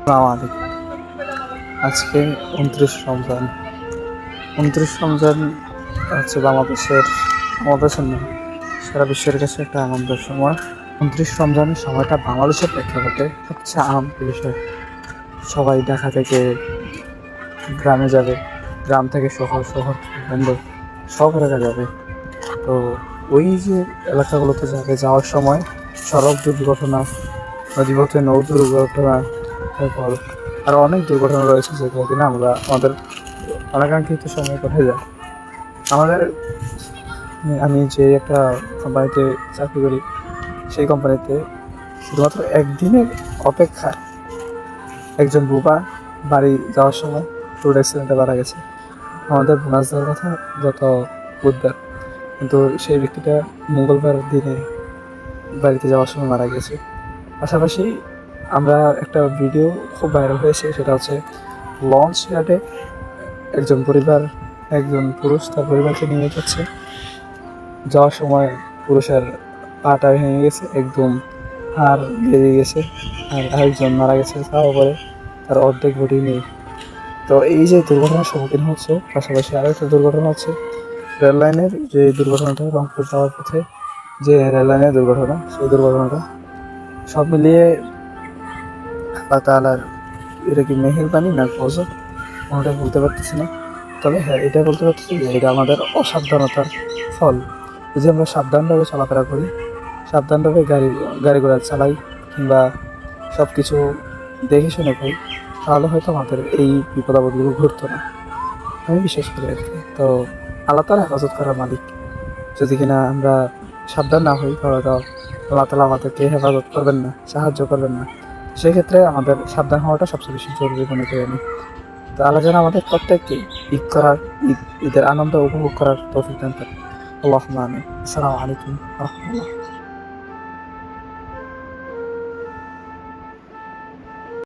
আসসালামু আলাইকুম। আজকে 29 রমজান। 29 রমজান হচ্ছে বাংলাদেশের না, সারা বিশ্বের কাছে একটা আনন্দের সময়। 29 রমজানের সময়টা বাংলাদেশের প্রেক্ষাপটে সবচেয়ে আনন্দের বিষয়। সবাই ঢাকা থেকে গ্রামে যাবে, গ্রাম থেকে শহর, শহর থেকে বন্দর, সব এলাকা যাবে। তো ওই যে এলাকাগুলোতে যাওয়ার সময় সড়ক দুর্ঘটনা, নদীপথে নৌ দুর্ঘটনা, তারপর আরও অনেক দুর্ঘটনা রয়েছে যেগুলো কিনা আমরা আমাদের অনাকাঙ্ক্ষিত সময় ঘটে যায়। আমাদের আমি যে একটা কোম্পানিতে চাকরি করি, সেই কোম্পানিতে শুধুমাত্র একদিনের অপেক্ষায় একজন বুবা বাড়ি যাওয়ার সময় রোড অ্যাক্সিডেন্টে মারা গেছে। আমাদের বোনাস দেওয়ার কথা গত বুধবার, কিন্তু সেই ব্যক্তিটা মঙ্গলবার দিনে বাড়িতে যাওয়ার সময় মারা গেছে। পাশাপাশি আমরা একটা ভিডিও খুব ভাইরাল হয়েছে, সেটা হচ্ছে লঞ্চ ঘাটে একজন পুরুষ তার পরিবারকে নিয়ে যাচ্ছে। যাওয়ার সময় পুরুষের পাটা ভেঙে গেছে, একদম হাড় বেরিয়ে গেছে, আর আরেকজন মারা গেছে, তাও পরে তার অর্ধেক বডি নেই। তো এই যে দুর্ঘটনার সম্মুখীন হচ্ছে, পাশাপাশি আরেকটা দুর্ঘটনা হচ্ছে রেল লাইনের যে দুর্ঘটনাটা, রংপুর যাওয়ার পথে যে রেল লাইনের দুর্ঘটনা, সেই দুর্ঘটনাটা সব মিলিয়ে আল্লাহ তাআলার এটা কি মেহেরবানি না গজব, কোনোটাই বলতে পারতেছি না। তবে হ্যাঁ, এটা বলতে পারতেছি যে এটা আমাদের অসাবধানতার ফল। যদি আমরা সাবধানভাবে চলাফেরা করি, সাবধানভাবে গাড়ি ঘোড়া চালাই, কিংবা সব কিছু দেখে শুনে করি, তাহলে হয়তো আমাদের এই বিপদ আপদগুলো ঘটতো না। আমি বিশ্বাস করি আর কি। তো আল্লাহ তাআলা হেফাজত করার মালিক। যদি কিনা আমরা সাবধান না হই, তাহলে তো আল্লাহ তাআলা আমাদেরকে হেফাজত করবেন না, সাহায্য করবেন না। সেক্ষেত্রে আমাদের সাবধান হওয়াটা সবচেয়ে বেশি জরুরি মনে করি আমি। তো আল্লাহ যেন আমাদের প্রত্যেককে ঈদের আনন্দ উপভোগ করার তৌফিক দান করেন। আল্লাহুম্মা আমিন। আসসালামু আলাইকুম ওয়া রাহমাতুল্লাহ।